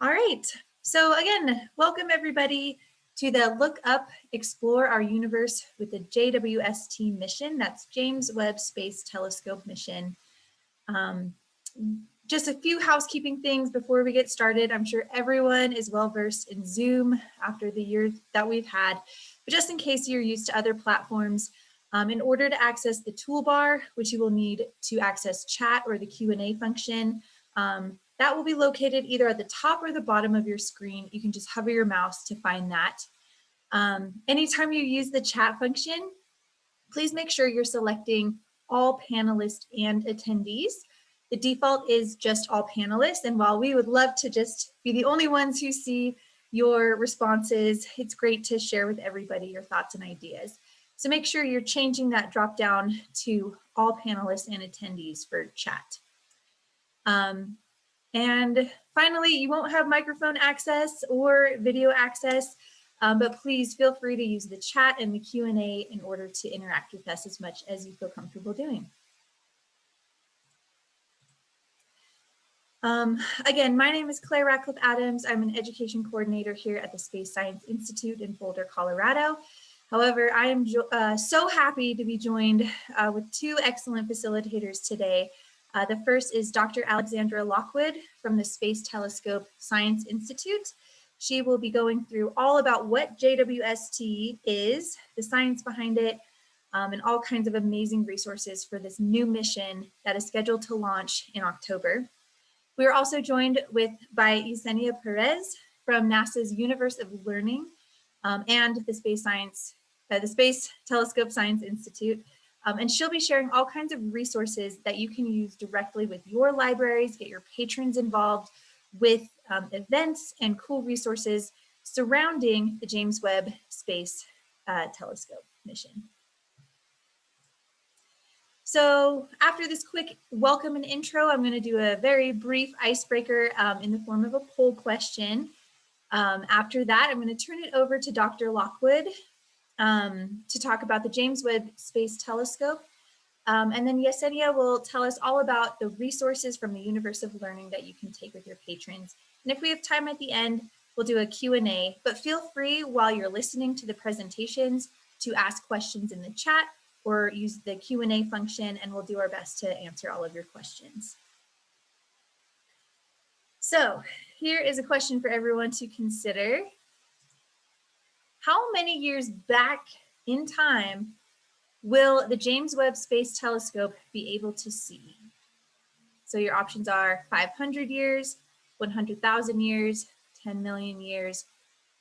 All right, so again, welcome everybody to the Look Up, Explore Our Universe with the JWST mission. That's James Webb Space Telescope mission. Just a few housekeeping things before we get started. I'm sure everyone is well versed in Zoom after the year that we've had, but just in case you're used to other platforms, in order to access the toolbar, which you will need to access chat or the Q&A function, that will be located either at the top or the bottom of your screen. You can just hover your mouse to find that. Anytime you use the chat function, please make sure you're selecting all panelists and attendees. The default is just all panelists, and while we would love to just be the only ones who see your responses, it's great to share with everybody your thoughts and ideas. So make sure you're changing that drop down to all panelists and attendees for chat. And finally, you won't have microphone access or video access, but please feel free to use the chat and the Q&A in order to interact with us as much as you feel comfortable doing. Again, my name is Claire Ratcliffe Adams. I'm an education coordinator here at the Space Science Institute in Boulder, Colorado. However, I am so happy to be joined with two excellent facilitators today. The first is Dr. Alexandra Lockwood from the Space Telescope Science Institute. She will be going through all about what JWST is, the science behind it, and all kinds of amazing resources for this new mission that is scheduled to launch in October. We are also joined by Yesenia Perez from NASA's Universe of Learning and the Space Telescope Science Institute. And she'll be sharing all kinds of resources that you can use directly with your libraries, get your patrons involved with events and cool resources surrounding the James Webb Space Telescope mission. So after this quick welcome and intro, I'm going to do a very brief icebreaker in the form of a poll question. After that, I'm going to turn it over to Dr. Lockwood to talk about the James Webb Space Telescope. And then Yesenia will tell us all about the resources from the Universe of Learning that you can take with your patrons. And if we have time at the end, we'll do a Q&A, but feel free while you're listening to the presentations to ask questions in the chat or use the Q&A function, and we'll do our best to answer all of your questions. So here is a question for everyone to consider. How many years back in time will the James Webb Space Telescope be able to see? So your options are 500 years, 100,000 years, 10 million years,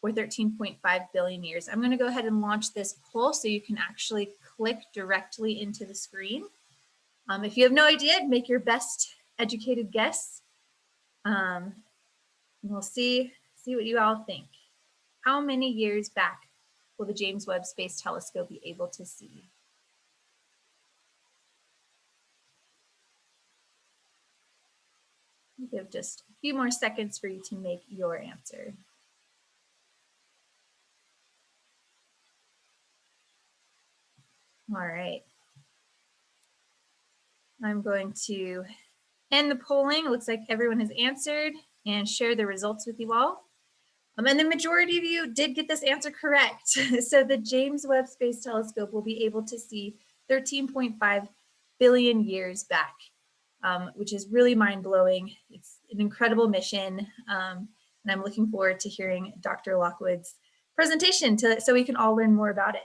or 13.5 billion years. I'm going to go ahead and launch this poll so you can actually click directly into the screen. If you have no idea, make your best educated guess. And we'll see what you all think. How many years back will the James Webb Space Telescope be able to see? I'll give just a few more seconds for you to make your answer. All right. I'm going to end the polling. It looks like everyone has answered and share the results with you all. And the majority of you did get this answer correct. So the James Webb Space Telescope will be able to see 13.5 billion years back, which is really mind-blowing. It's an incredible mission, and I'm looking forward to hearing Dr. Lockwood's presentation so we can all learn more about it.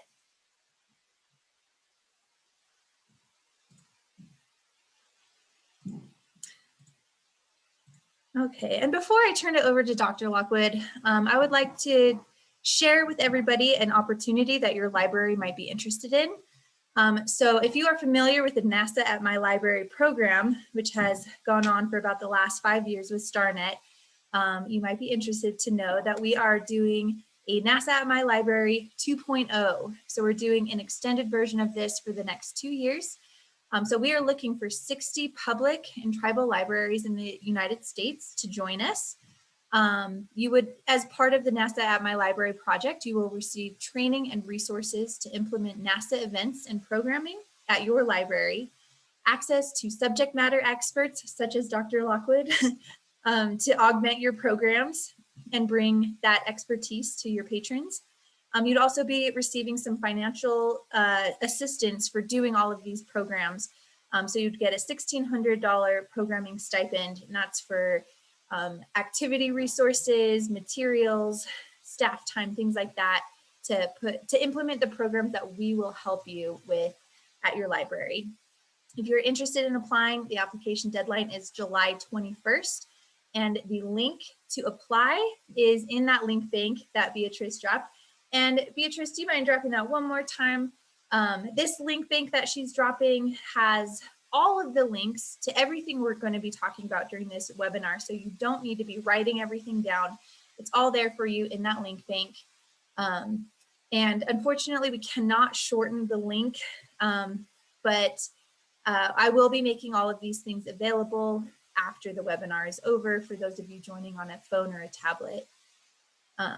Okay, and before I turn it over to Dr. Lockwood, I would like to share with everybody an opportunity that your library might be interested in. So if you are familiar with the NASA at My Library program, which has gone on for about the last 5 years with StarNet, you might be interested to know that we are doing a NASA at My Library 2.0. So we're doing an extended version of this for the next 2 years. So we are looking for 60 public and tribal libraries in the United States to join us. You would, as part of the NASA at My Library project, you will receive training and resources to implement NASA events and programming at your library, access to subject matter experts such as Dr. Lockwood, to augment your programs and bring that expertise to your patrons. You'd also be receiving some financial assistance for doing all of these programs. So you'd get a $1,600 programming stipend, and that's for activity resources, materials, staff time, things like that, to implement the programs that we will help you with at your library. If you're interested in applying, the application deadline is July 21st, and the link to apply is in that link bank that Beatrice dropped. And Beatrice, do you mind dropping that one more time? This link bank that she's dropping has all of the links to everything we're going to be talking about during this webinar, so you don't need to be writing everything down. It's all there for you in that link bank. And unfortunately, we cannot shorten the link, but I will be making all of these things available after the webinar is over for those of you joining on a phone or a tablet. All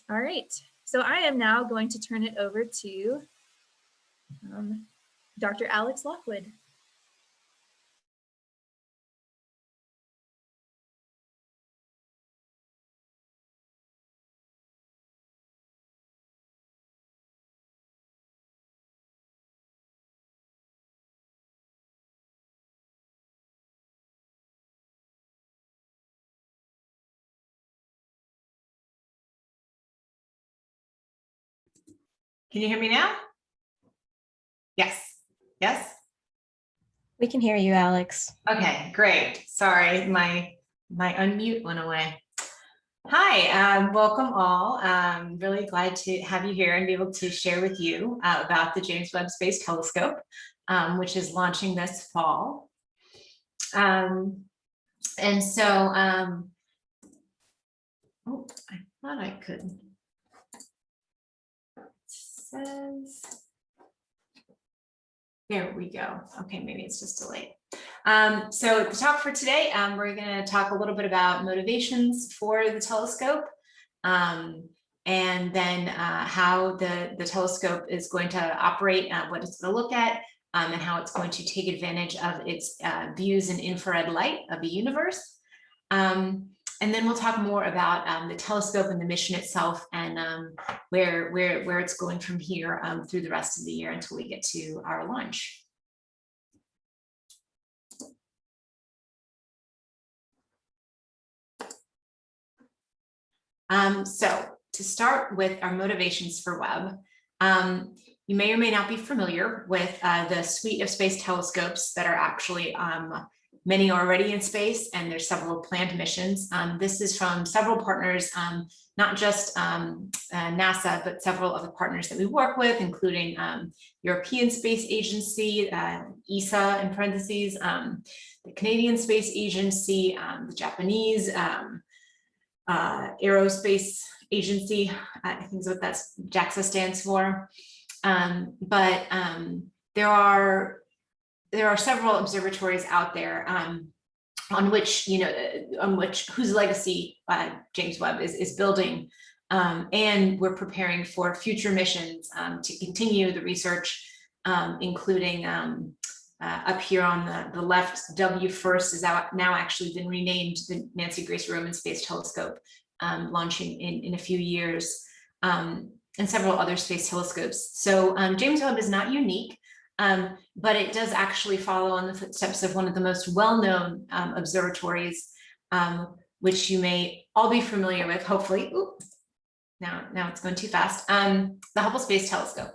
right, so I am now going to turn it over to Dr. Alex Lockwood. Can you hear me now? Yes. Yes? We can hear you, Alex. Okay, great. Sorry, my unmute went away. Hi, welcome all. I'm really glad to have you here and be able to share with you about the James Webb Space Telescope, which is launching this fall. Oh, I thought I could. Says, there we go. Okay, maybe it's just delayed. So the talk for today, we're going to talk a little bit about motivations for the telescope, and then how the telescope is going to operate, what it's going to look at, and how it's going to take advantage of its views in infrared light of the universe. And then we'll talk more about the telescope and the mission itself, and where it's going from here through the rest of the year until we get to our launch. So to start with our motivations for Webb, you may or may not be familiar with the suite of space telescopes that are actually many are already in space, and there's several planned missions. This is from several partners, not just NASA, but several other partners that we work with, including European Space Agency, ESA in parentheses, the Canadian Space Agency, the Japanese Aerospace Agency, I think is what that's JWST stands for. There are several observatories out there on which, whose legacy James Webb is building, and we're preparing for future missions to continue the research, including up here on the left, JWST is now actually been renamed the Nancy Grace Roman Space Telescope, launching in a few years, and several other space telescopes. So James Webb is not unique. But it does actually follow on the footsteps of one of the most well-known observatories, which you may all be familiar with, hopefully. Ooh, now it's going too fast. The Hubble Space Telescope.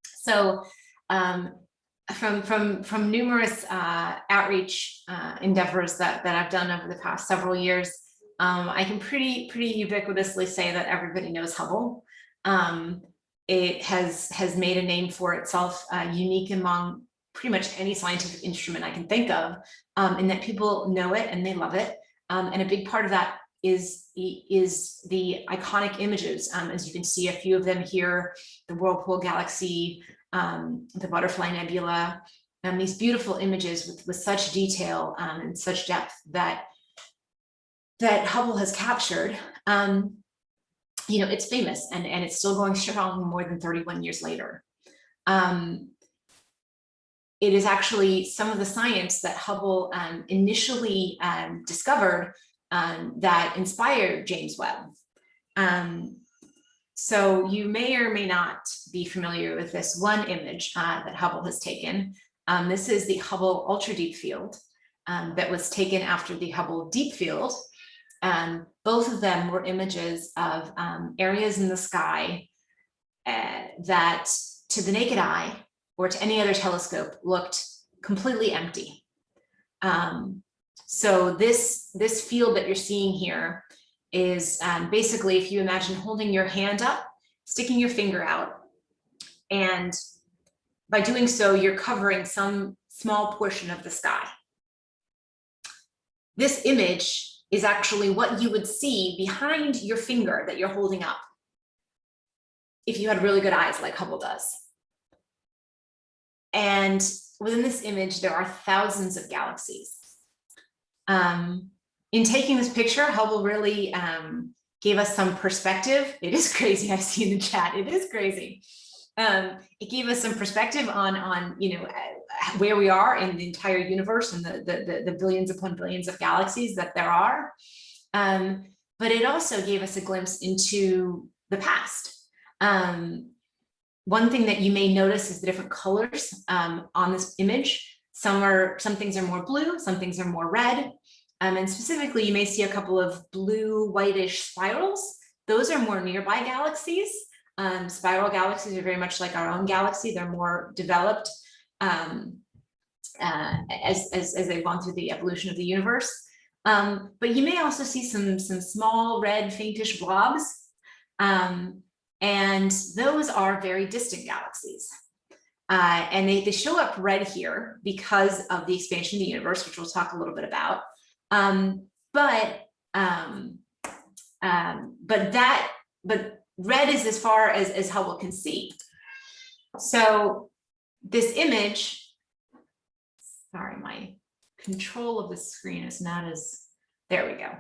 So from numerous outreach endeavors that I've done over the past several years, I can pretty ubiquitously say that everybody knows Hubble. It has made a name for itself, unique among pretty much any scientific instrument I can think of, and that people know it and they love it. And a big part of that is the iconic images, as you can see a few of them here, the Whirlpool Galaxy, the Butterfly Nebula, and these beautiful images with such detail and such depth that Hubble has captured. It's famous and it's still going strong more than 31 years later. it is actually some of the science that Hubble initially discovered that inspired James Webb. So you may or may not be familiar with this one image that Hubble has taken. This is the Hubble Ultra Deep Field that was taken after the Hubble Deep Field. Both of them were images of areas in the sky that to the naked eye or to any other telescope looked completely empty. So this field that you're seeing here is basically, if you imagine holding your hand up, sticking your finger out, and by doing so, you're covering some small portion of the sky. This image is actually what you would see behind your finger that you're holding up if you had really good eyes like Hubble does. And within this image, there are thousands of galaxies. In taking this picture, Hubble really gave us some perspective. It is crazy, I see in the chat, it is crazy. It gave us some perspective on where we are in the entire universe and the billions upon billions of galaxies that there are. But it also gave us a glimpse into the past. One thing that you may notice is the different colors on this image. Some things are more blue, some things are more red. And specifically, you may see a couple of blue, whitish spirals. Those are more nearby galaxies. Spiral galaxies are very much like our own galaxy. They're more developed as they've gone through the evolution of the universe. But you may also see some small red faintish blobs. And those are very distant galaxies. And they show up red here because of the expansion of the universe, which we'll talk a little bit about. But red is as far as Hubble can see. So this image, sorry, my control of the screen is not as, there we go.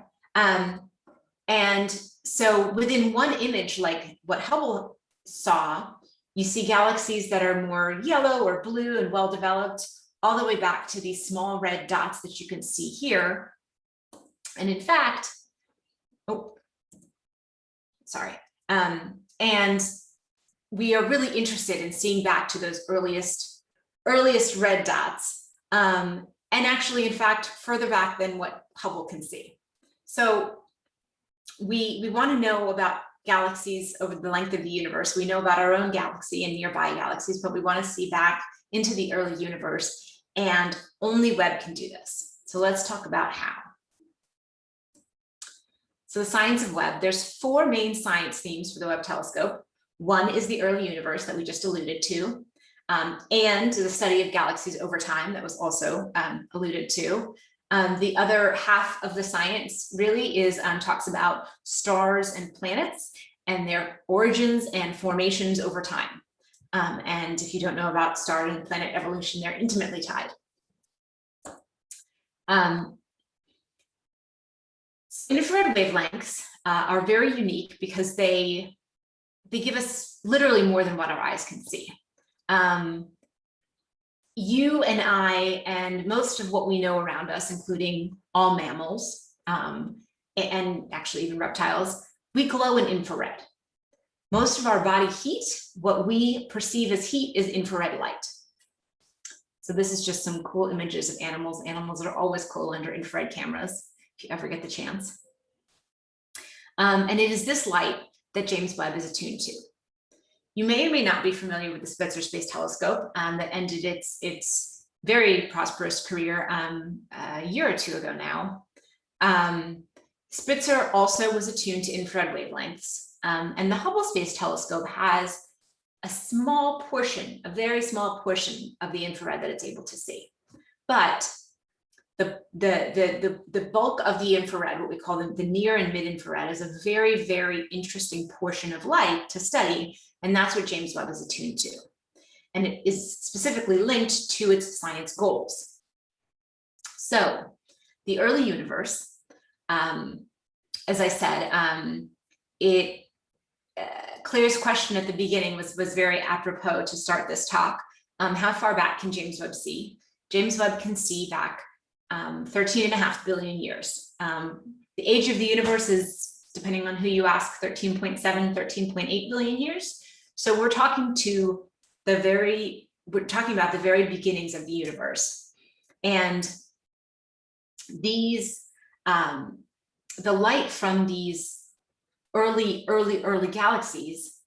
And so within one image, like what Hubble saw, you see galaxies that are more yellow or blue and well-developed, all the way back to these small red dots that you can see here. And in fact, and we are really interested in seeing back to those earliest red dots, and actually, in fact, further back than what Hubble can see. So we want to know about galaxies over the length of the universe. We know about our own galaxy and nearby galaxies, but we want to see back into the early universe, and only Webb can do this. So let's talk about how. So the science of Webb, there's 4 main science themes for the Webb telescope. One is the early universe that we just alluded to, and the study of galaxies over time that was also alluded to. The other half of the science really is talks about stars and planets and their origins and formations over time. And if you don't know about star and planet evolution, they're intimately tied. Infrared wavelengths are very unique because they give us literally more than what our eyes can see. You and I and most of what we know around us, including all mammals and actually even reptiles, we glow in infrared. Most of our body heat, what we perceive as heat, is infrared light. So this is just some cool images of animals. Animals are always cool under infrared cameras, if you ever get the chance. And it is this light that James Webb is attuned to. You may or may not be familiar with the Spitzer Space Telescope that ended its very prosperous career a year or two ago now. Spitzer also was attuned to infrared wavelengths, and the Hubble Space Telescope has a small portion, a very small portion of the infrared that it's able to see. But the bulk of the infrared, what we call the near and mid infrared, is a very, very interesting portion of light to study. And that's what James Webb is attuned to. And it is specifically linked to its science goals. So the early universe, as I said, Claire's question at the beginning was very apropos to start this talk. how far back can James Webb see? James Webb can see back 13.5 billion years. The age of the universe is, depending on who you ask, 13.7, 13.8 billion years. So we're talking about the very beginnings of the universe. And these, the light from these early galaxies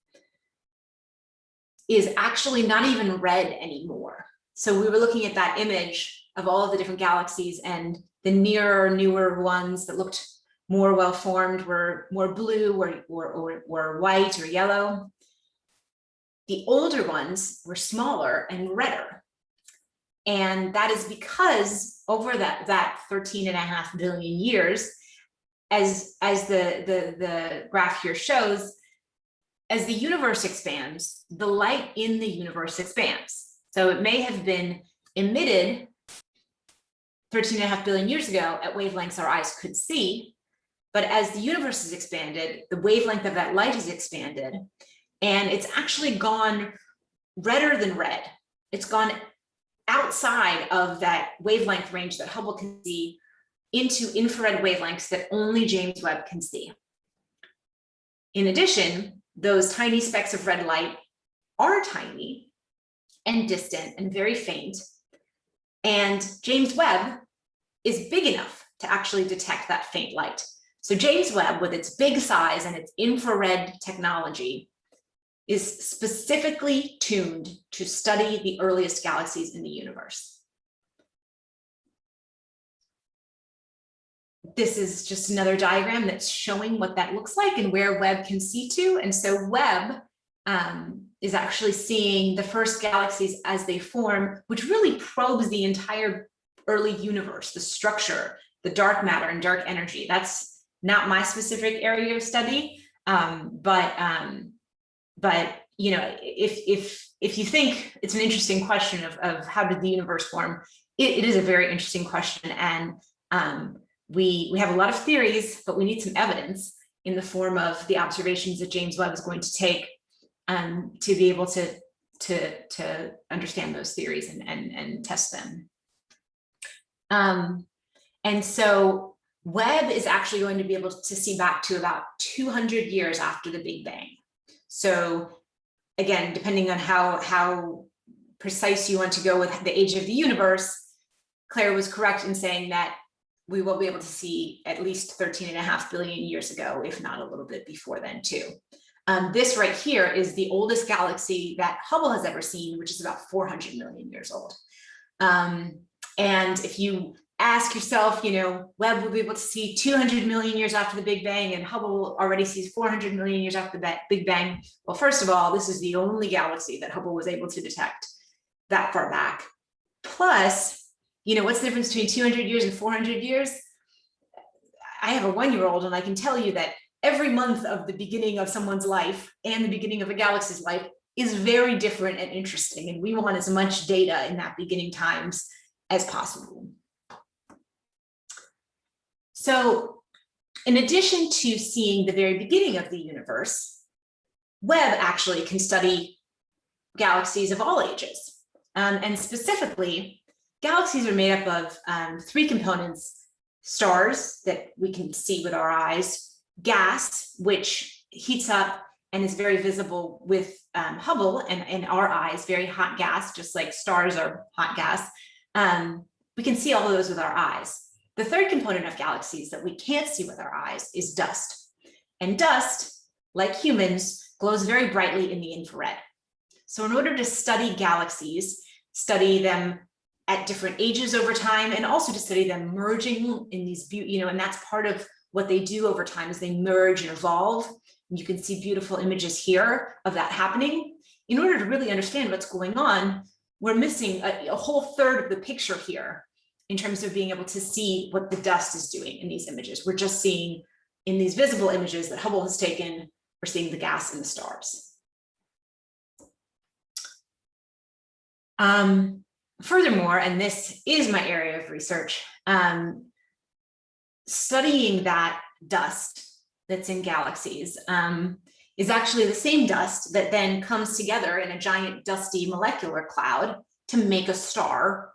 is actually not even red anymore. So we were looking at that image of all of the different galaxies, and the newer ones that looked more well-formed were more blue or white or yellow. The older ones were smaller and redder. And that is because over that 13.5 billion years, as the graph here shows, as the universe expands, the light in the universe expands. So it may have been emitted 13.5 billion years ago at wavelengths our eyes could see, but as the universe has expanded, the wavelength of that light has expanded, and it's actually gone redder than red. It's gone outside of that wavelength range that Hubble can see into infrared wavelengths that only James Webb can see. In addition, those tiny specks of red light are tiny and distant and very faint, and James Webb is big enough to actually detect that faint light. So James Webb, with its big size and its infrared technology, is specifically tuned to study the earliest galaxies in the universe. This is just another diagram that's showing what that looks like and where Webb can see to. And so Webb is actually seeing the first galaxies as they form, which really probes the entire early universe, the structure, the dark matter and dark energy. That's not my specific area of study, but you know, if you think it's an interesting question of how did the universe form, it is a very interesting question, and we have a lot of theories, but we need some evidence in the form of the observations that James Webb is going to take to be able to understand those theories and test them. And so Webb is actually going to be able to see back to about 200 years after the Big Bang. So again, depending on how precise you want to go with the age of the universe, Claire was correct in saying that we will be able to see at least 13.5 billion years ago, if not a little bit before then too. This right here is the oldest galaxy that Hubble has ever seen, which is about 400 million years old. And if you ask yourself, you know, Webb will be able to see 200 million years after the Big Bang, and Hubble already sees 400 million years after the Big Bang. Well, first of all, this is the only galaxy that Hubble was able to detect that far back. Plus, you know, what's the difference between 200 years and 400 years? I have a 1-year-old, and I can tell you that every month of the beginning of someone's life and the beginning of a galaxy's life is very different and interesting, and we want as much data in that beginning times as possible. So in addition to seeing the very beginning of the universe, Webb actually can study galaxies of all ages. And specifically, galaxies are made up of 3 components: stars that we can see with our eyes, gas, which heats up and is very visible with Hubble and in our eyes, very hot gas, just like stars are hot gas. We can see all of those with our eyes. The third component of galaxies that we can't see with our eyes is dust. And dust, like humans, glows very brightly in the infrared. So in order to study galaxies, study them at different ages over time, and also to study them merging in these, you know, and that's part of what they do over time is they merge and evolve. And you can see beautiful images here of that happening. In order to really understand what's going on, we're missing a whole third of the picture here in terms of being able to see what the dust is doing in these images. We're just seeing in these visible images that Hubble has taken, we're seeing the gas in the stars. Furthermore, and this is my area of research, studying that dust that's in galaxies is actually the same dust that then comes together in a giant dusty molecular cloud to make a star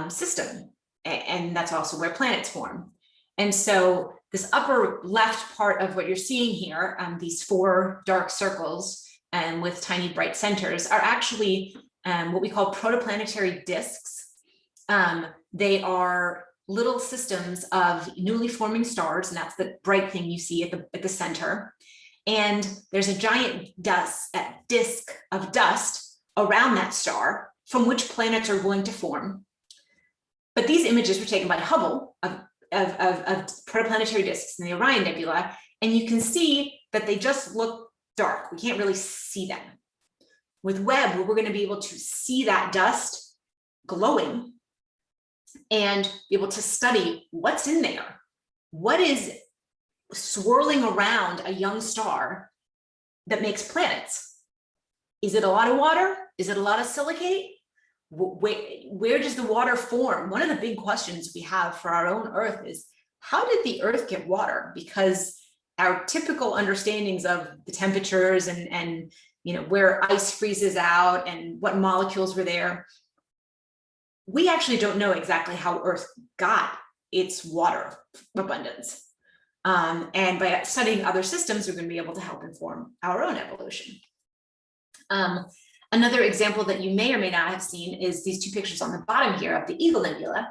system. And that's also where planets form. And so this upper left part of what you're seeing here, these 4 dark circles and with tiny bright centers, are actually what we call protoplanetary disks. They are little systems of newly forming stars, and that's the bright thing you see at the center. And there's a giant disk of dust around that star from which planets are going to form. But these images were taken by Hubble of protoplanetary disks in the Orion Nebula, and you can see that they just look dark. We can't really see them. With Webb, we're going to be able to see that dust glowing and be able to study what's in there. What is swirling around a young star that makes planets? Is it a lot of water? Is it a lot of silicate? Where does the water form? One of the big questions we have for our own Earth is, how did the Earth get water? Because our typical understandings of the temperatures and where ice freezes out and what molecules were there, we actually don't know exactly how Earth got its water abundance. And by studying other systems, we're going to be able to help inform our own evolution. Another example that you may or may not have seen is these 2 pictures on the bottom here of the Eagle Nebula,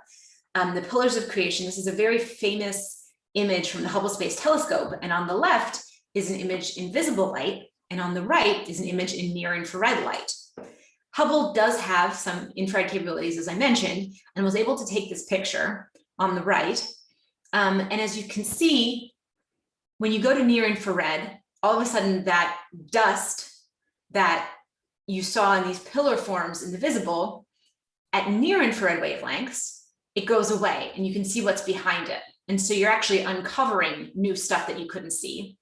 the Pillars of Creation. This is a very famous image from the Hubble Space Telescope, and on the left is an image in visible light, and on the right is an image in near-infrared light. Hubble does have some infrared capabilities, as I mentioned, and was able to take this picture on the right. And as you can see, when you go to near-infrared, all of a sudden that dust that you saw in these pillar forms in the visible, at near-infrared wavelengths, it goes away and you can see what's behind it. And so you're actually uncovering new stuff that you couldn't see.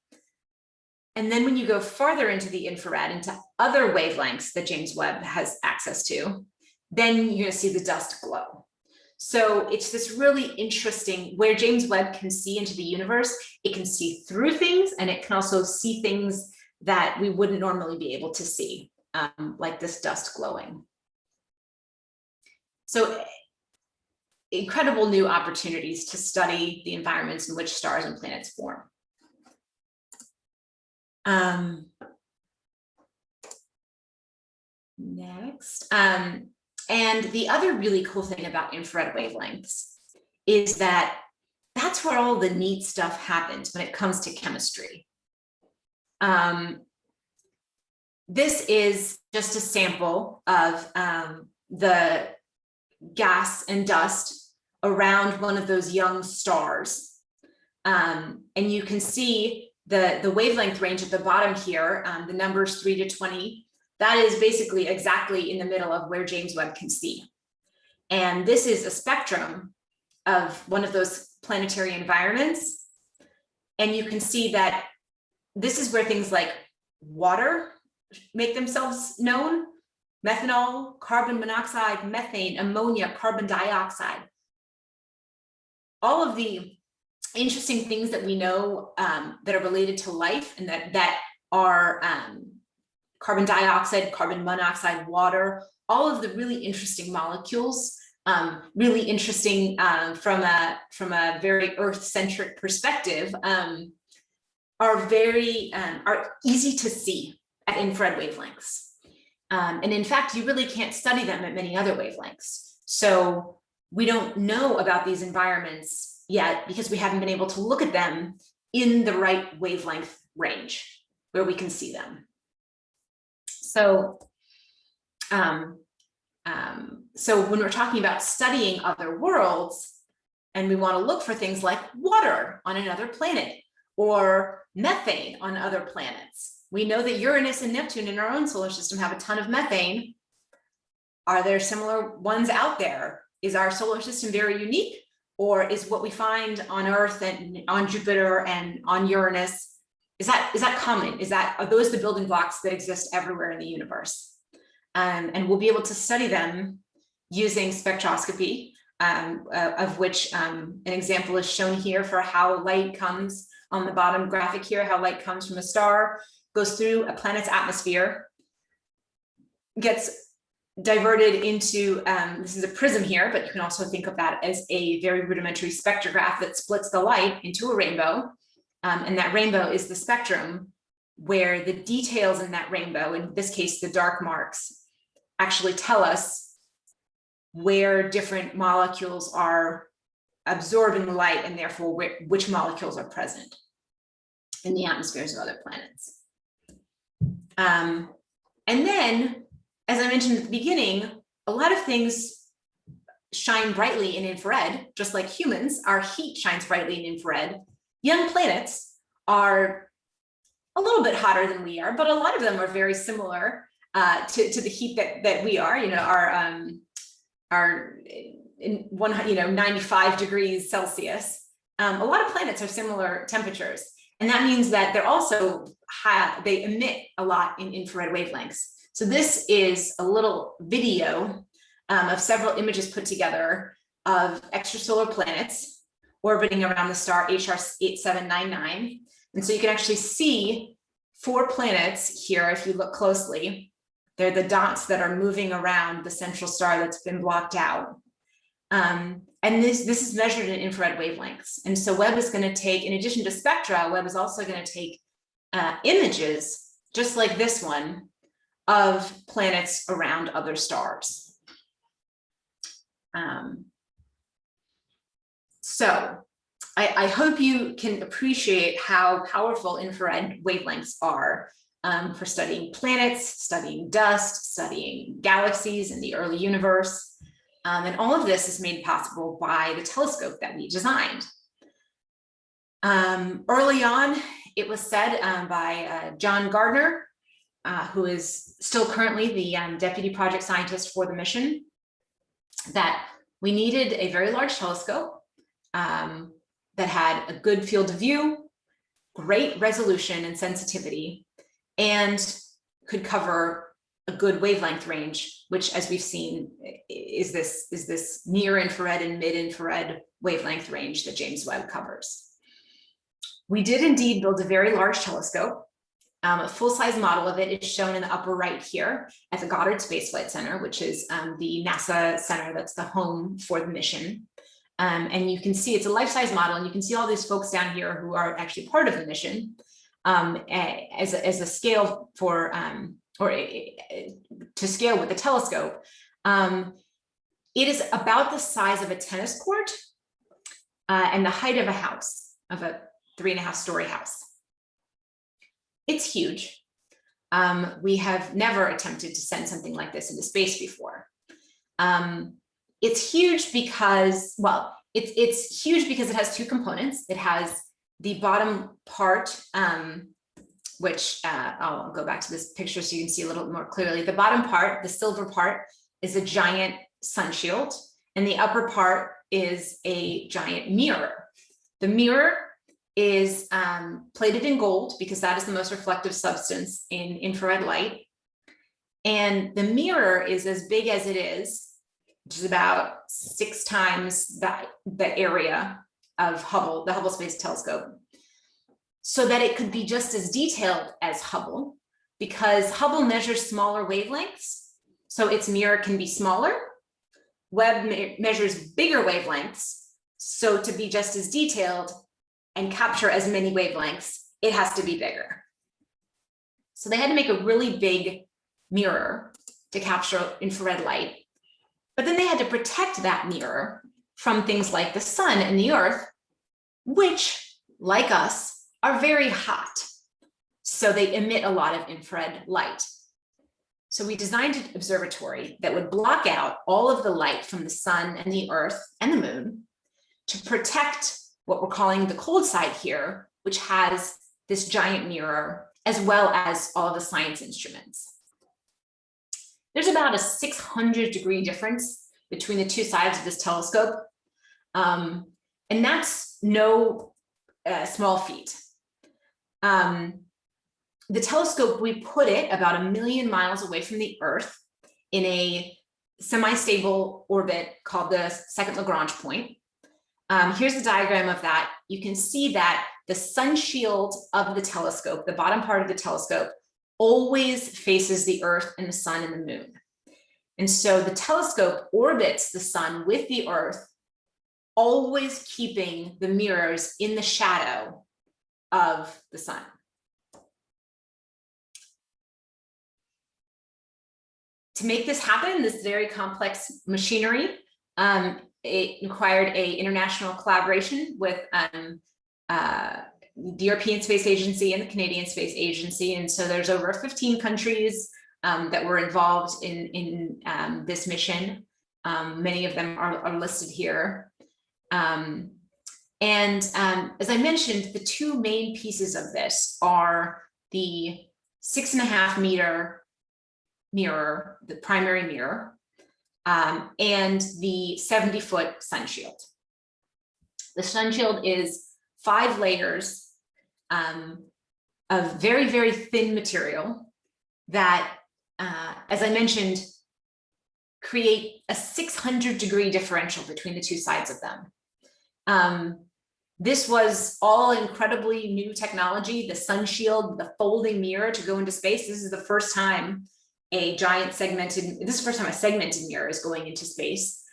And then when you go farther into the infrared, into other wavelengths that James Webb has access to, then you're going to see the dust glow. So it's this really interesting, where James Webb can see into the universe, it can see through things, and it can also see things that we wouldn't normally be able to see, like this dust glowing. So incredible new opportunities to study the environments in which stars and planets form. Next. And the other really cool thing about infrared wavelengths is that that's where all the neat stuff happens when it comes to chemistry. This is just a sample of the gas and dust around one of those young stars. And you can see the wavelength range at the bottom here, the numbers 3 to 20. That is basically exactly in the middle of where James Webb can see. And this is a spectrum of one of those planetary environments. And you can see that this is where things like water make themselves known: methanol, carbon monoxide, methane, ammonia, carbon dioxide. All of the interesting things that we know that are related to life and that are carbon dioxide, carbon monoxide, water, all of the really interesting molecules, really interesting from a very Earth-centric perspective, are easy to see at infrared wavelengths. And in fact, you really can't study them at many other wavelengths. So we don't know about these environments yet because we haven't been able to look at them in the right wavelength range where we can see them. So, so when we're talking about studying other worlds and we want to look for things like water on another planet or methane on other planets, we know that Uranus and Neptune in our own solar system have a ton of methane. Are there similar ones out there? Is our solar system very unique, or is what we find on Earth and on Jupiter and on Uranus, is that common? Are those the building blocks that exist everywhere in the universe? And we'll be able to study them using spectroscopy, of which an example is shown here for how light comes on the bottom graphic here, how light comes from a star. goes through a planet's atmosphere, gets diverted into, this is a prism here, but you can also think of that as a very rudimentary spectrograph that splits the light into a rainbow. And that rainbow is the spectrum where the details in that rainbow, in this case, the dark marks, actually tell us where different molecules are absorbing the light and therefore which molecules are present in the atmospheres of other planets. And then, as I mentioned at the beginning, a lot of things shine brightly in infrared, just like humans, our heat shines brightly in infrared. Young planets are a little bit hotter than we are, but a lot of them are very similar to the heat that we are. You know, our in 95 degrees Celsius. A lot of planets are similar temperatures, and that means that they're also they emit a lot in infrared wavelengths. So this is a little video of several images put together of extrasolar planets orbiting around the star HR 8799. And so you can actually see 4 planets here if you look closely. They're the dots that are moving around the central star that's been blocked out. And this is measured in infrared wavelengths. And so Webb is going to take, in addition to spectra, Webb is also going to take images, just like this one, of planets around other stars. So I hope you can appreciate how powerful infrared wavelengths are for studying planets, studying dust, studying galaxies in the early universe. And all of this is made possible by the telescope that we designed. Early on, it was said by John Gardner, who is still currently the deputy project scientist for the mission, that we needed a very large telescope that had a good field of view, great resolution and sensitivity, and could cover a good wavelength range, which, as we've seen, is this near infrared and mid infrared wavelength range that James Webb covers. We did indeed build a very large telescope. A full-size model of it is shown in the upper right here at the Goddard Space Flight Center, which is the NASA center that's the home for the mission. And you can see it's a life-size model, and you can see all these folks down here who are actually part of the mission as a scale for, to scale with the telescope. It is about the size of a tennis court and the height of a house, of a 3.5-story house. It's huge. We have never attempted to send something like this into space before. It's huge because, well, it's huge because it has 2 components. It has the bottom part, which I'll go back to this picture so you can see a little bit more clearly. The bottom part, the silver part, is a giant sun shield, and the upper part is a giant mirror. The mirror is plated in gold because that is the most reflective substance in infrared light. And the mirror is as big as it is, which is about 6 times the area of Hubble, the Hubble Space Telescope, so that it could be just as detailed as Hubble, because Hubble measures smaller wavelengths, so its mirror can be smaller. Webb measures bigger wavelengths, so to be just as detailed and capture as many wavelengths, it has to be bigger. So they had to make a really big mirror to capture infrared light, but then they had to protect that mirror from things like the sun and the earth, which, like us, are very hot. So they emit a lot of infrared light. So we designed an observatory that would block out all of the light from the sun and the earth and the moon to protect what we're calling the cold side here, which has this giant mirror, as well as all of the science instruments. There's about a 600-degree difference between the 2 sides of this telescope. And that's no small feat. The telescope, we put it about 1 million miles away from the Earth in a semi-stable orbit called the second Lagrange point. Here's the diagram of that. You can see that the sun shield of the telescope, the bottom part of the telescope, always faces the Earth and the sun and the moon. And so the telescope orbits the sun with the Earth, always keeping the mirrors in the shadow of the sun. To make this happen, this very complex machinery, it required an international collaboration with the European Space Agency and the Canadian Space Agency. And so there's over 15 countries that were involved in this mission. Many of them are listed here. As I mentioned, the two main pieces of this are the 6.5 meter mirror, the primary mirror, and the 70-foot sun shield. The sun shield is 5 layers of very, very thin material that, as I mentioned, create a 600-degree differential between the two sides of them. This was all incredibly new technology, the sun shield, the folding mirror to go into space. This is the first time a segmented mirror is going into space.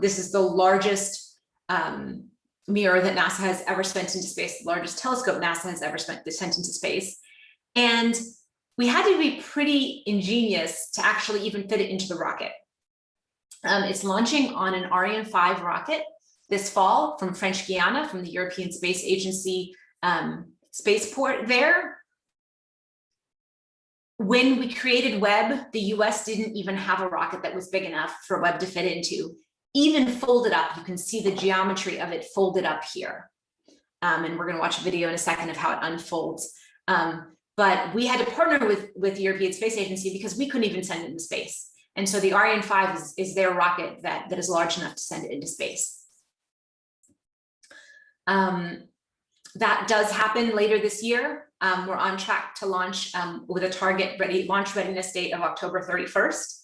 This is the largest mirror that NASA has ever sent into space, the largest telescope NASA has ever sent into space. And we had to be pretty ingenious to actually even fit it into the rocket. It's launching on an Rn5 rocket this fall from French Guiana, from the European Space Agency spaceport there. When we created Webb, the US didn't even have a rocket that was big enough for Webb to fit into. Even folded up, you can see the geometry of it folded up here. And we're going to watch a video in a second of how it unfolds. But we had to partner with the European Space Agency because we couldn't even send it into space. And so the Rn5 is their rocket that is large enough to send it into space. That does happen later this year. We're on track to launch with a target launch readiness date of October 31st.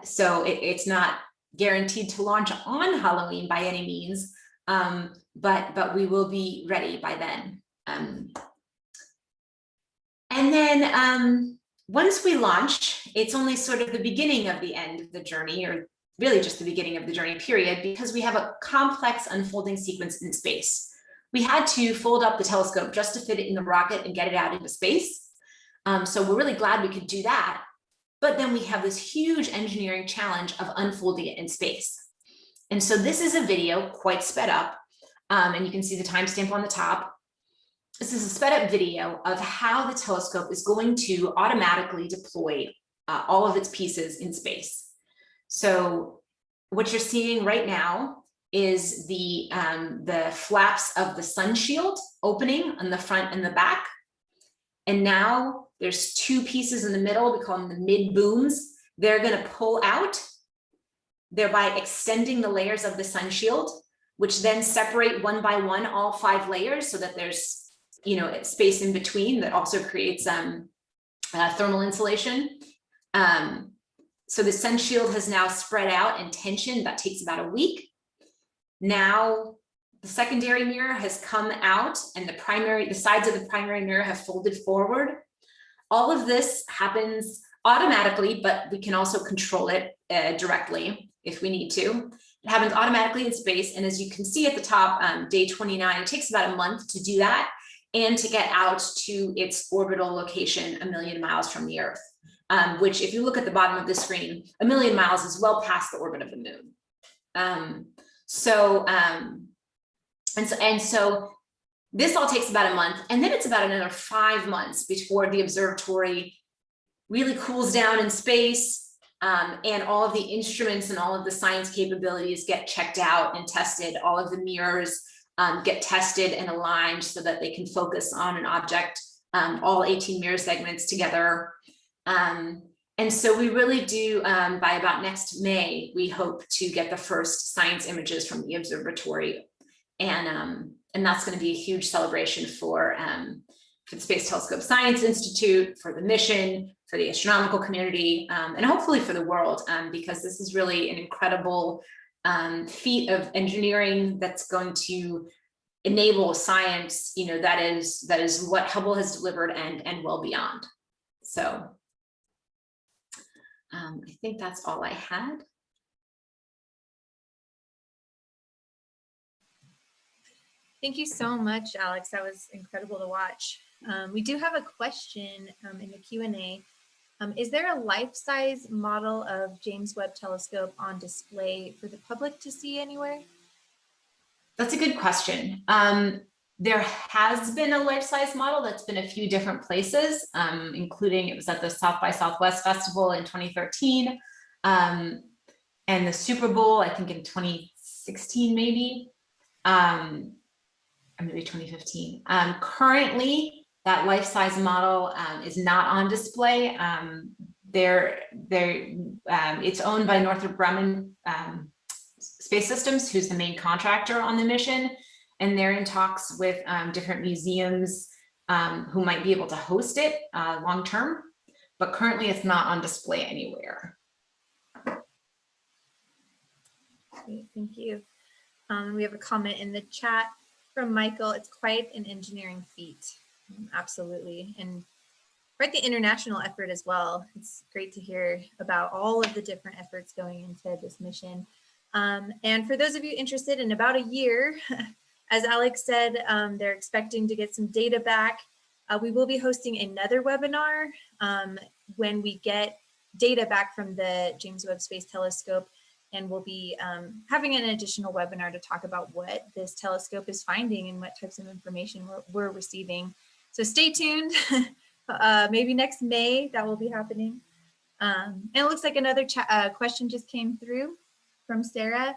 So it's not guaranteed to launch on Halloween by any means, but we will be ready by then. And then once we launch, it's only sort of the beginning of the end of the journey, or really just the beginning of the journey period, because we have a complex unfolding sequence in space. We had to fold up the telescope just to fit it in the rocket and get it out into space. So we're really glad we could do that. But then we have this huge engineering challenge of unfolding it in space. And so this is a video quite sped up, and you can see the timestamp on the top. This is a sped up video of how the telescope is going to automatically deploy all of its pieces in space. So what you're seeing right now is the flaps of the sun shield opening on the front and the back. And now there's 2 pieces in the middle, we call them the mid booms. They're going to pull out, thereby extending the layers of the sun shield, which then separate one by one all 5 layers so that there's space in between that also creates thermal insulation. So the sun shield has now spread out and tensioned. That takes about a week. Now the secondary mirror has come out and the sides of the primary mirror have folded forward. All of this happens automatically, but we can also control it directly if we need to. It happens automatically in space. And as you can see at the top, day 29, it takes about a month to do that and to get out to its orbital location 1 million miles from the Earth. Which if you look at the bottom of the screen, 1 million miles is well past the orbit of the moon. So this all takes about a month, and then it's about another 5 months before the observatory really cools down in space, and all of the instruments and all of the science capabilities get checked out and tested. All of the mirrors get tested and aligned so that they can focus on an object, all 18 mirror segments together. And so we really do, by about next May, we hope to get the first science images from the observatory. And that's going to be a huge celebration for the Space Telescope Science Institute, for the mission, for the astronomical community, and hopefully for the world, because this is really an incredible feat of engineering that's going to enable science, that is what Hubble has delivered and well beyond. So I think that's all I had. Thank you so much, Alex. That was incredible to watch. We do have a question in the Q&A. Is there a life-size model of James Webb Telescope on display for the public to see anywhere? That's a good question. There has been a life-size model that's been a few different places, including it was at the South by Southwest Festival in 2013, and the Super Bowl, I think in 2016 maybe, or maybe 2015. Currently, that life-size model is not on display. It's owned by Northrop Grumman Space Systems, who's the main contractor on the mission, and they're in talks with different museums who might be able to host it long term, but currently it's not on display anywhere. Great, thank you. We have a comment in the chat from Michael. It's quite an engineering feat. Absolutely, and quite the international effort as well. It's great to hear about all of the different efforts going into this mission. And for those of you interested, in about a year, as Alex said, they're expecting to get some data back. We will be hosting another webinar when we get data back from the James Webb Space Telescope, and we'll be having an additional webinar to talk about what this telescope is finding and what types of information we're receiving. So stay tuned. Maybe next May that will be happening. And it looks like another question just came through from Sarah.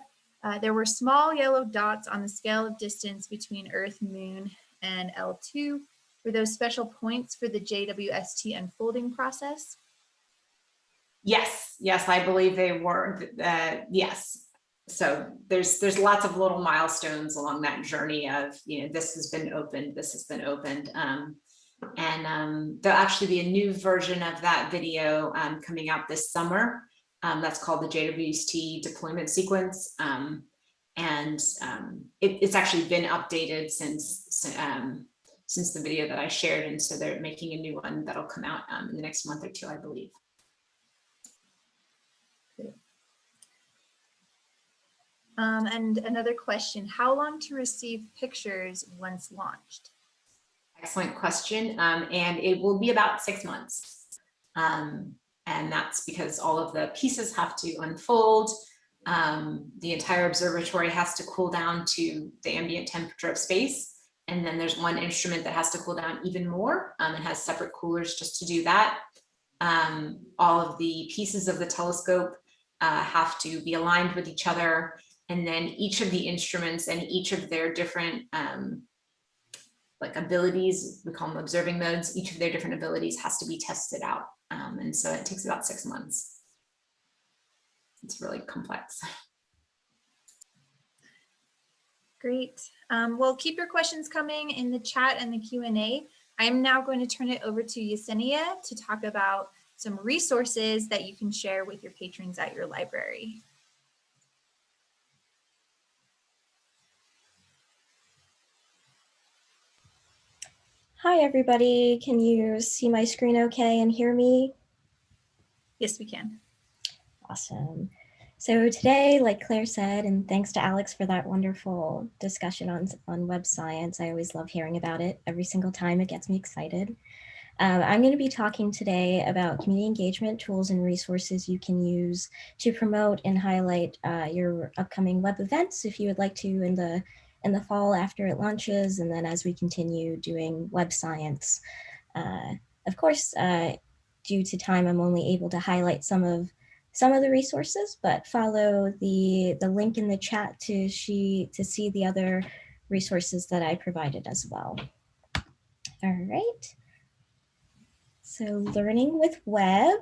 There were small yellow dots on the scale of distance between Earth, Moon, and L2. Were those special points for the JWST unfolding process? Yes, I believe they were. Yes. So there's lots of little milestones along that journey of, this has been opened, this has been opened. And there'll actually be a new version of that video coming out this summer. That's called the JWST deployment sequence. It's actually been updated since the video that I shared. And so they're making a new one that'll come out in the next month or two, I believe. And another question, how long to receive pictures once launched? Excellent question. And it will be about 6 months. And that's because all of the pieces have to unfold. The entire observatory has to cool down to the ambient temperature of space. And then there's one instrument that has to cool down even more and has separate coolers just to do that. All of the pieces of the telescope have to be aligned with each other. And then each of the instruments and each of their different abilities, we call them observing modes, each of their different abilities has to be tested out. And so it takes about 6 months. It's really complex. Great. Well, keep your questions coming in the chat and the Q&A. I am now going to turn it over to Yesenia to talk about some resources that you can share with your patrons at your library. Hi, everybody. Can you see my screen okay and hear me? Yes, we can. Awesome. So today, like Claire said, and thanks to Alex for that wonderful discussion on web science. I always love hearing about it. Every single time it gets me excited. I'm going to be talking today about community engagement tools and resources you can use to promote and highlight your upcoming web events if you would like to in the fall after it launches, and then as we continue doing web science. Of course, due to time, I'm only able to highlight some of the resources, but follow the link in the chat to see the other resources that I provided as well. All right. So learning with Webb.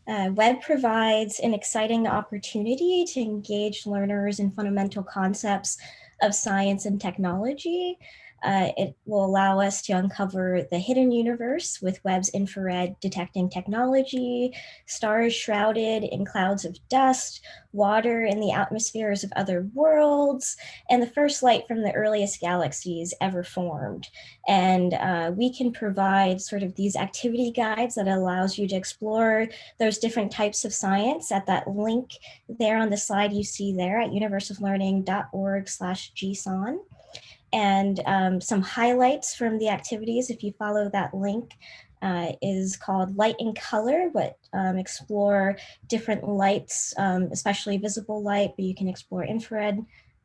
Webb provides an exciting opportunity to engage learners in fundamental concepts of science and technology. It will allow us to uncover the hidden universe with Webb's infrared detecting technology, stars shrouded in clouds of dust, water in the atmospheres of other worlds, and the first light from the earliest galaxies ever formed. And we can provide sort of these activity guides that allows you to explore those different types of science at that link there on the slide you see there at universeoflearning.org/GSON. And some highlights from the activities, if you follow that link, is called Light and Color, but explore different lights, especially visible light, but you can explore infrared.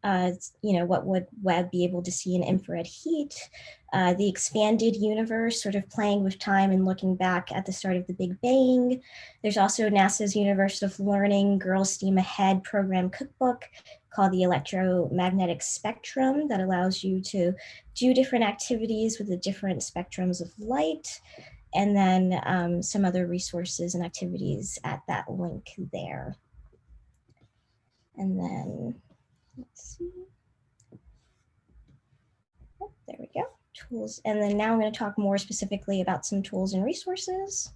What would Webb be able to see in infrared heat? The expanded universe, sort of playing with time and looking back at the start of the Big Bang. There's also NASA's Universe of Learning Girls Steam Ahead program cookbook called the Electromagnetic Spectrum that allows you to do different activities with the different spectrums of light, and then some other resources and activities at that link there. And then, let's see. Oh, there we go, tools. And then now I'm going to talk more specifically about some tools and resources.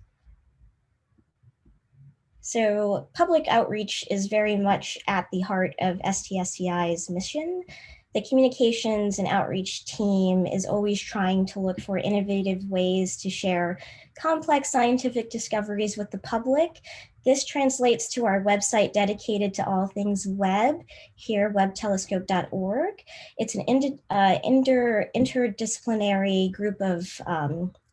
So public outreach is very much at the heart of STSCI's mission. The communications and outreach team is always trying to look for innovative ways to share complex scientific discoveries with the public. This translates to our website dedicated to all things Webb, here, webtelescope.org. It's an interdisciplinary group of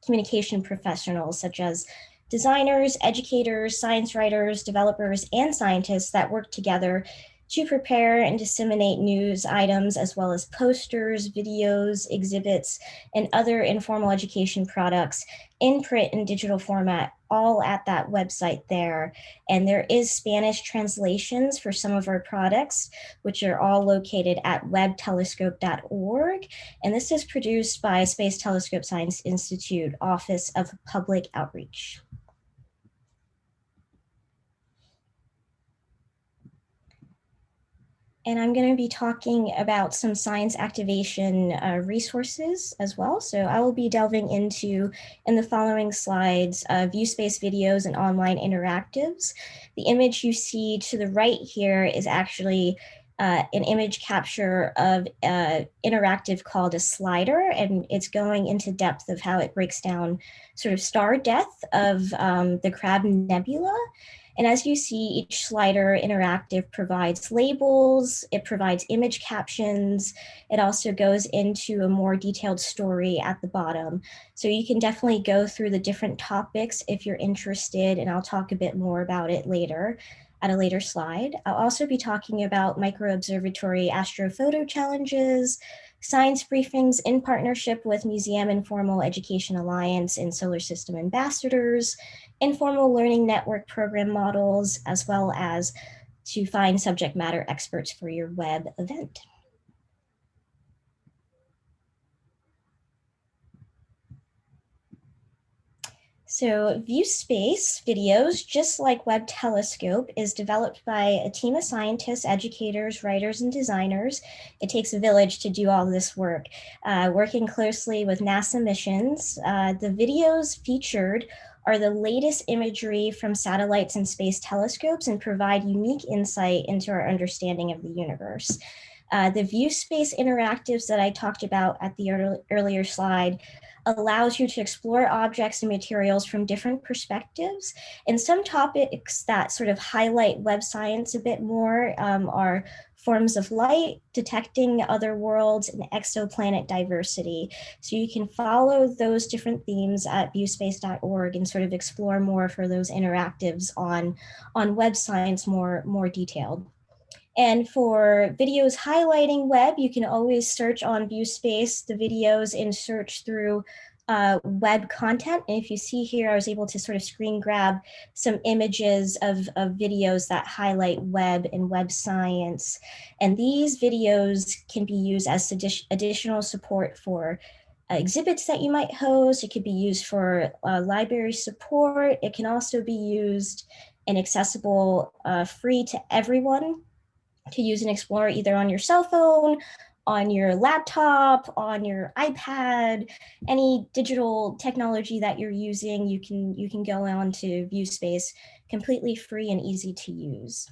communication professionals, such as designers, educators, science writers, developers, and scientists that work together to prepare and disseminate news items, as well as posters, videos, exhibits, and other informal education products in print and digital format, all at that website there. And there is Spanish translations for some of our products, which are all located at webtelescope.org. And this is produced by Space Telescope Science Institute Office of Public Outreach. And I'm going to be talking about some science activation resources as well. So I will be delving into, in the following slides, view space videos and online interactives. The image you see to the right here is actually an image capture of interactive called a slider, and it's going into depth of how it breaks down sort of star death of the Crab Nebula. And as you see, each slider interactive provides labels, it provides image captions, it also goes into a more detailed story at the bottom. So you can definitely go through the different topics if you're interested, and I'll talk a bit more about it later at a later slide. I'll also be talking about Micro Observatory Astrophoto Challenges, science briefings in partnership with Museum Informal Education Alliance and Solar System Ambassadors, Informal Learning Network program models, as well as to find subject matter experts for your Webb event. So View Space videos, just like Webb Telescope, is developed by a team of scientists, educators, writers, and designers. It takes a village to do all this work, working closely with NASA missions. The videos featured are the latest imagery from satellites and space telescopes and provide unique insight into our understanding of the universe. The View Space interactives that I talked about at the earlier slide allows you to explore objects and materials from different perspectives. And some topics that sort of highlight Webb science a bit more are forms of light, detecting other worlds, and exoplanet diversity. So you can follow those different themes at viewspace.org and sort of explore more for those interactives on Webb science more detailed. And for videos highlighting Webb, you can always search on ViewSpace, the videos, and search through Webb content. And if you see here, I was able to sort of screen grab some images of videos that highlight Webb and Webb science. And these videos can be used as additional support for exhibits that you might host. It could be used for library support. It can also be used and accessible free to everyone to use and explore either on your cell phone on your laptop, on your iPad, any digital technology that you're using, you can go on to view space completely free and easy to use.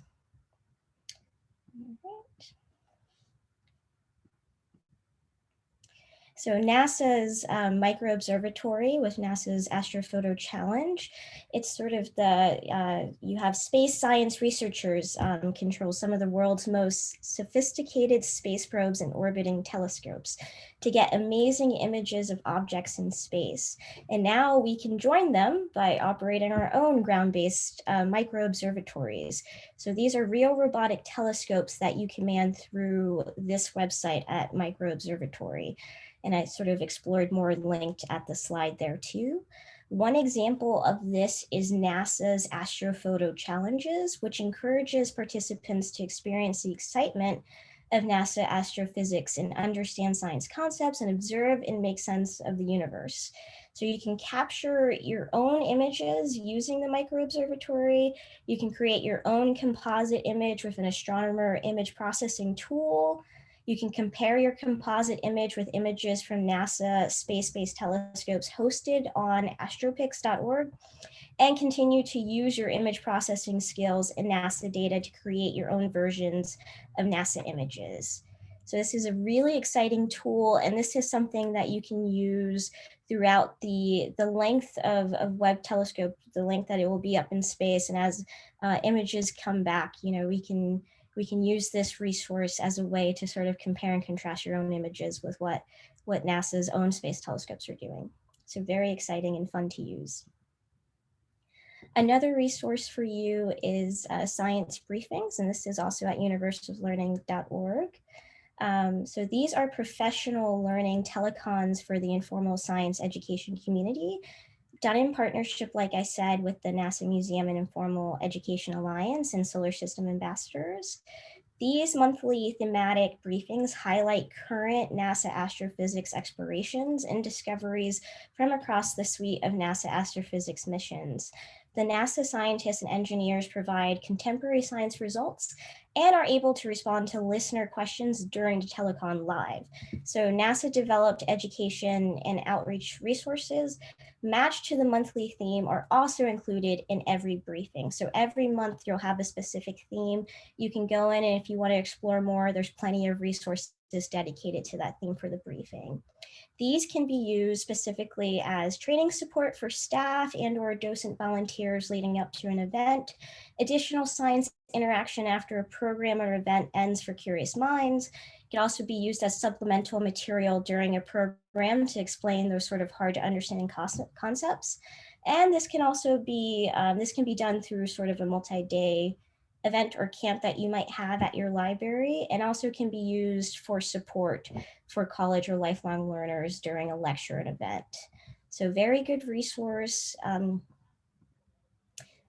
So NASA's Micro Observatory with NASA's Astrophoto Challenge, it's sort of the, you have space science researchers control some of the world's most sophisticated space probes and orbiting telescopes to get amazing images of objects in space. And now we can join them by operating our own ground-based micro observatories. So these are real robotic telescopes that you command through this website at Micro Observatory. And I sort of explored more linked at the slide there too. One example of this is NASA's Astrophoto Challenges, which encourages participants to experience the excitement of NASA astrophysics and understand science concepts and observe and make sense of the universe. So you can capture your own images using the micro observatory. You can create your own composite image with an astronomer image processing tool. You can compare your composite image with images from NASA space-based telescopes hosted on astropix.org and continue to use your image processing skills and NASA data to create your own versions of NASA images. So this is a really exciting tool, and this is something that you can use throughout the length of Webb telescope, the length that it will be up in space. And as images come back, you know, we can use this resource as a way to sort of compare and contrast your own images with what NASA's own space telescopes are doing. So very exciting and fun to use. Another resource for you is science briefings, and this is also at universeoflearning.org. So these are professional learning telecons for the informal science education community, done in partnership, like I said, with the NASA Museum and Informal Education Alliance and Solar System Ambassadors. These monthly thematic briefings highlight current NASA astrophysics explorations and discoveries from across the suite of NASA astrophysics missions. The NASA scientists and engineers provide contemporary science results and are able to respond to listener questions during the telecon live. So NASA developed education and outreach resources matched to the monthly theme are also included in every briefing. So every month you'll have a specific theme. You can go in, and if you want to explore more, there's plenty of resources dedicated to that theme for the briefing. These can be used specifically as training support for staff and/or docent volunteers leading up to an event, additional science interaction after a program or event ends for curious minds. It can also be used as supplemental material during a program to explain those sort of hard to understand concepts. And this can also be, this can be done through sort of a multi-day event or camp that you might have at your library, and also can be used for support for college or lifelong learners during a lecture and event. So very good resource.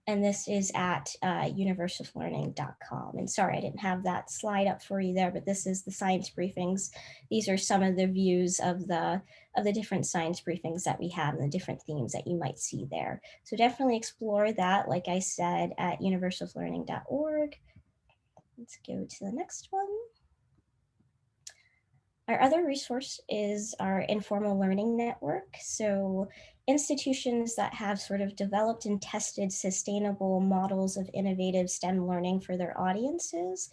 And this is at universeoflearning.com. And sorry, I didn't have that slide up for you there, but this is the science briefings. These are some of the views of the different science briefings that we have and the different themes that you might see there. So definitely explore that, like I said, at universeoflearning.org. Let's go to the next one. Our other resource is our Informal Learning Network. So institutions that have sort of developed and tested sustainable models of innovative STEM learning for their audiences.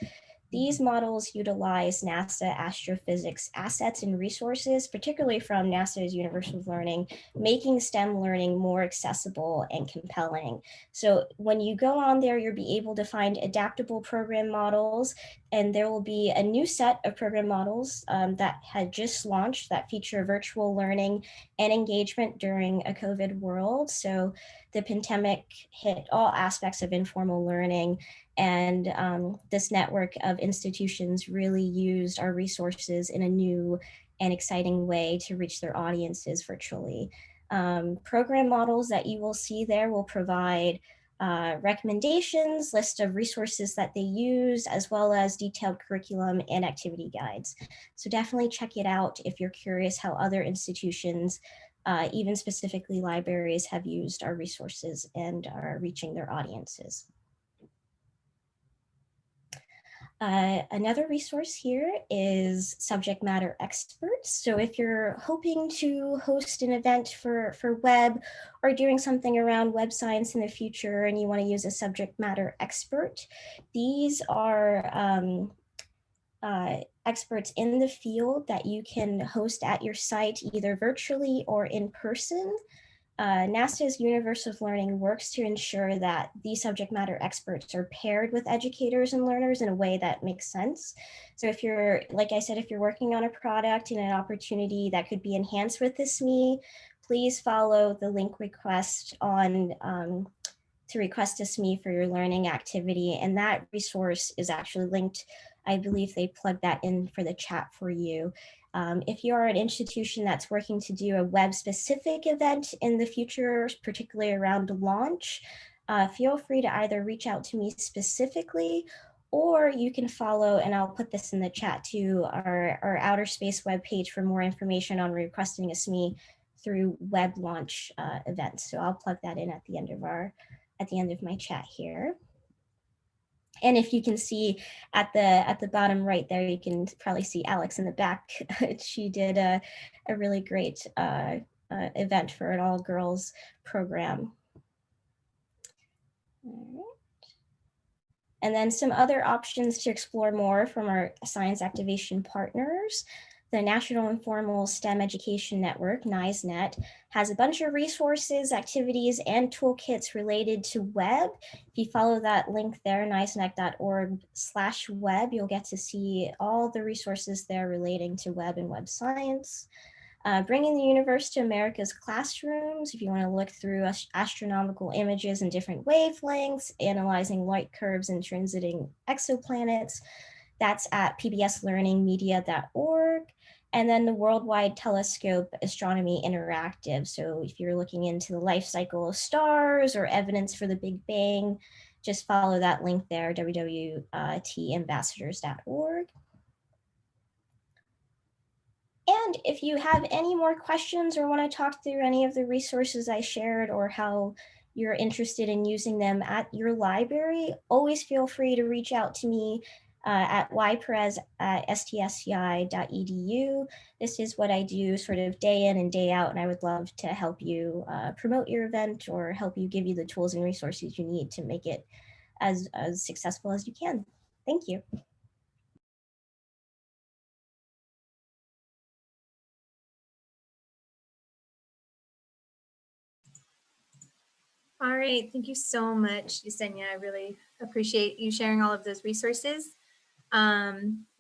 These models utilize NASA astrophysics assets and resources, particularly from NASA's Universal Learning, making STEM learning more accessible and compelling. So when you go on there, you'll be able to find adaptable program models, and there will be a new set of program models that had just launched that feature virtual learning and engagement during a COVID world. So the pandemic hit all aspects of informal learning, and this network of institutions really used our resources in a new and exciting way to reach their audiences virtually. Program models that you will see there will provide recommendations, list of resources that they use, as well as detailed curriculum and activity guides. So definitely check it out if you're curious how other institutions, even specifically libraries, have used our resources and are reaching their audiences. Another resource here is subject matter experts. So if you're hoping to host an event for web or doing something around web science in the future and you want to use a subject matter expert, these are experts in the field that you can host at your site either virtually or in person. NASA's Universe of Learning works to ensure that these subject matter experts are paired with educators and learners in a way that makes sense. So if you're, like I said, if you're working on a product and an opportunity that could be enhanced with this SME, please follow the link request on to request a SME for your learning activity. And that resource is actually linked. I believe they plugged that in for the chat for you. If you're an institution that's working to do a web-specific event in the future, particularly around launch, feel free to either reach out to me specifically, or you can follow, and I'll put this in the chat too, our outer space webpage for more information on requesting a SME through web launch events. So I'll plug that in at the end of my chat here. And if you can see at the bottom right there, you can probably see Alex in the back. She did a really great event for an all girls program. All right. And then some other options to explore more from our science activation partners. The National Informal STEM Education Network, NISENet, has a bunch of resources, activities, and toolkits related to web. If you follow that link there, nisenet.org/web, you'll get to see all the resources there relating to web and web science. Bringing the universe to America's classrooms, if you want to look through astronomical images in different wavelengths, analyzing light curves and transiting exoplanets, that's at pbslearningmedia.org. And then the Worldwide Telescope Astronomy Interactive. So if you're looking into the life cycle of stars or evidence for the Big Bang, just follow that link there, www.ambassadors.org. And if you have any more questions or want to talk through any of the resources I shared or how you're interested in using them at your library, always feel free to reach out to me at yperez@stsci.edu. This is what I do sort of day in and day out, and I would love to help you promote your event or help you give you the tools and resources you need to make it as successful as you can. Thank you. All right, thank you so much, Yesenia. I really appreciate you sharing all of those resources.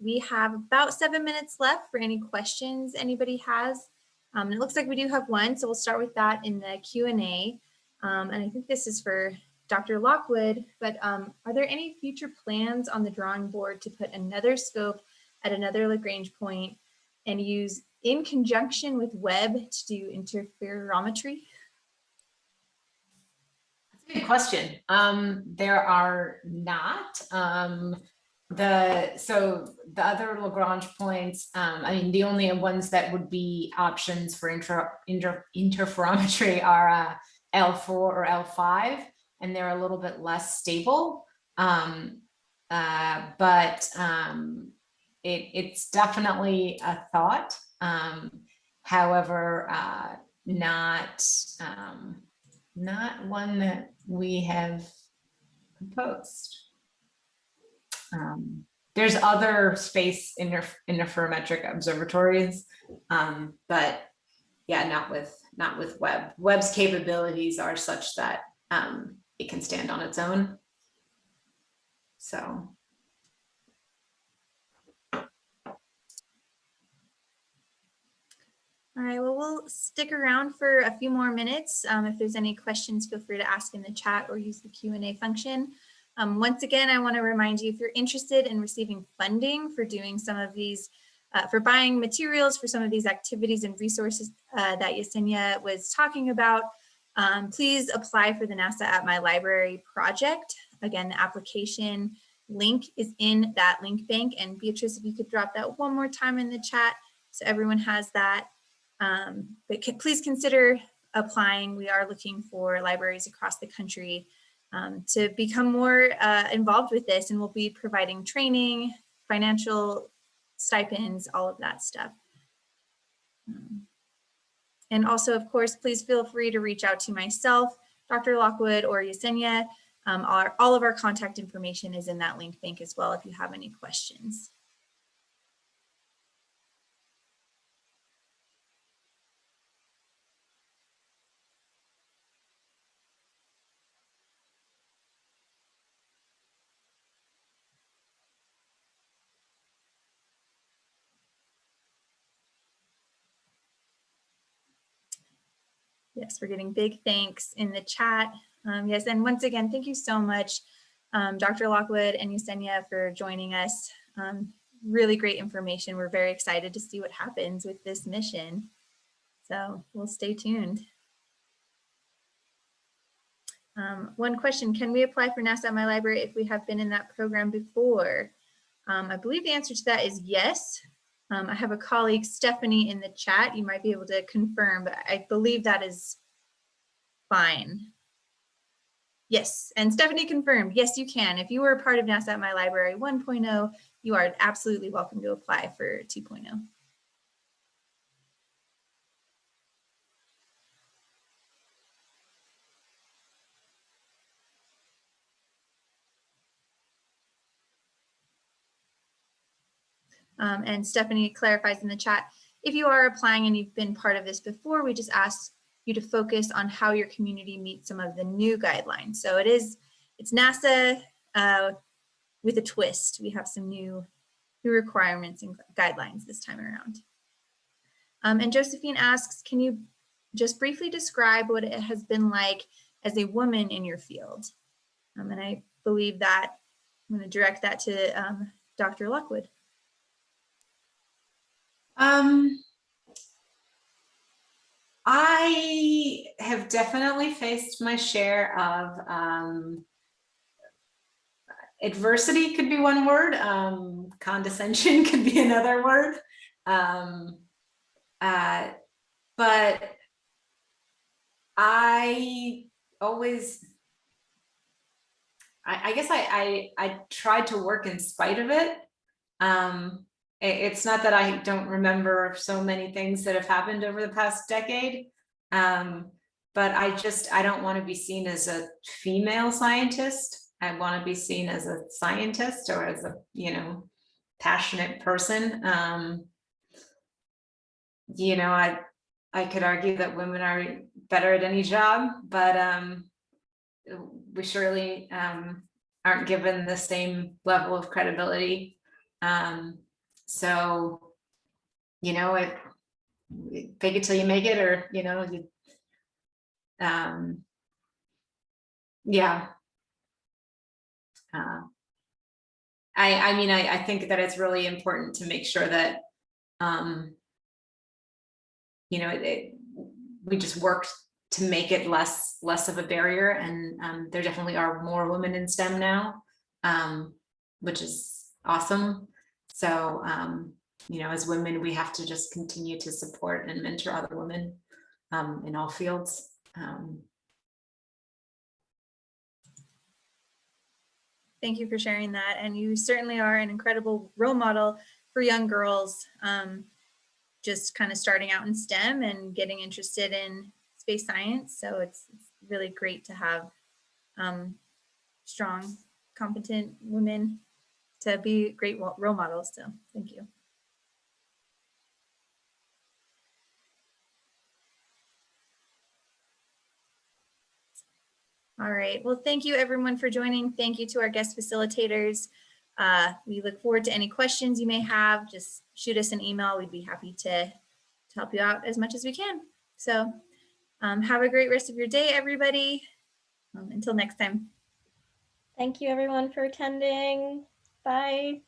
We have about 7 minutes left for any questions anybody has. It looks like we do have one, so we'll start with that in the Q&A. And I think this is for Dr. Lockwood, but are there any future plans on the drawing board to put another scope at another Lagrange point and use in conjunction with Webb to do interferometry? Good question. There are not. So the other Lagrange points, I mean, the only ones that would be options for interferometry are L4 or L5, and they're a little bit less stable. It's definitely a thought. However, not one that we have proposed. There's other space interferometric observatories, but yeah, not with Webb. Webb's capabilities are such that it can stand on its own. So. All right, well, we'll stick around for a few more minutes. If there's any questions, feel free to ask in the chat or use the Q&A function. Once again, I want to remind you, if you're interested in receiving funding for doing some of these, for buying materials for some of these activities and resources that Yesenia was talking about, please apply for the NASA at My Library project. Again, the application link is in that link bank. And Beatrice, if you could drop that one more time in the chat so everyone has that. But please consider applying. We are looking for libraries across the country to become more involved with this, and we'll be providing training, financial stipends, all of that stuff. And also, of course, please feel free to reach out to myself, Dr. Lockwood, or Yesenia. All of our contact information is in that link bank as well if you have any questions. Yes, we're getting big thanks in the chat. Yes, and once again, thank you so much, Dr. Lockwood and Yesenia, for joining us. Really great information. We're very excited to see what happens with this mission. So we'll stay tuned. One question, can we apply for NASA at My Library if we have been in that program before? I believe the answer to that is yes. I have a colleague, Stephanie, in the chat. You might be able to confirm, but I believe that is fine. Yes, and Stephanie confirmed, yes, you can. If you were a part of NASA at My Library 1.0, you are absolutely welcome to apply for 2.0. And Stephanie clarifies in the chat, if you are applying and you've been part of this before, we just ask you to focus on how your community meets some of the new guidelines. So it's NASA with a twist. We have some new requirements and guidelines this time around. And Josephine asks, can you just briefly describe what it has been like as a woman in your field? And I believe that I'm going to direct that to Dr. Lockwood. I have definitely faced my share of adversity, could be one word, condescension could be another word. But I always, I guess I tried to work in spite of it. It's not that I don't remember so many things that have happened over the past decade, but I don't want to be seen as a female scientist. I want to be seen as a scientist or as a, passionate person. I could argue that women are better at any job, but we surely aren't given the same level of credibility. So, fake it till you make it, or, yeah. I think that it's really important to make sure that, we just worked to make it less of a barrier, and there definitely are more women in STEM now, which is awesome. So, as women, we have to just continue to support and mentor other women in all fields. Thank you for sharing that. And you certainly are an incredible role model for young girls, just kind of starting out in STEM and getting interested in space science. So it's really great to have strong, competent women to be great role models. So thank you. All right, well, thank you everyone for joining. Thank you to our guest facilitators. We look forward to any questions you may have. Just shoot us an email. We'd be happy to help you out as much as we can. So have a great rest of your day, everybody. Until next time. Thank you everyone for attending. Bye.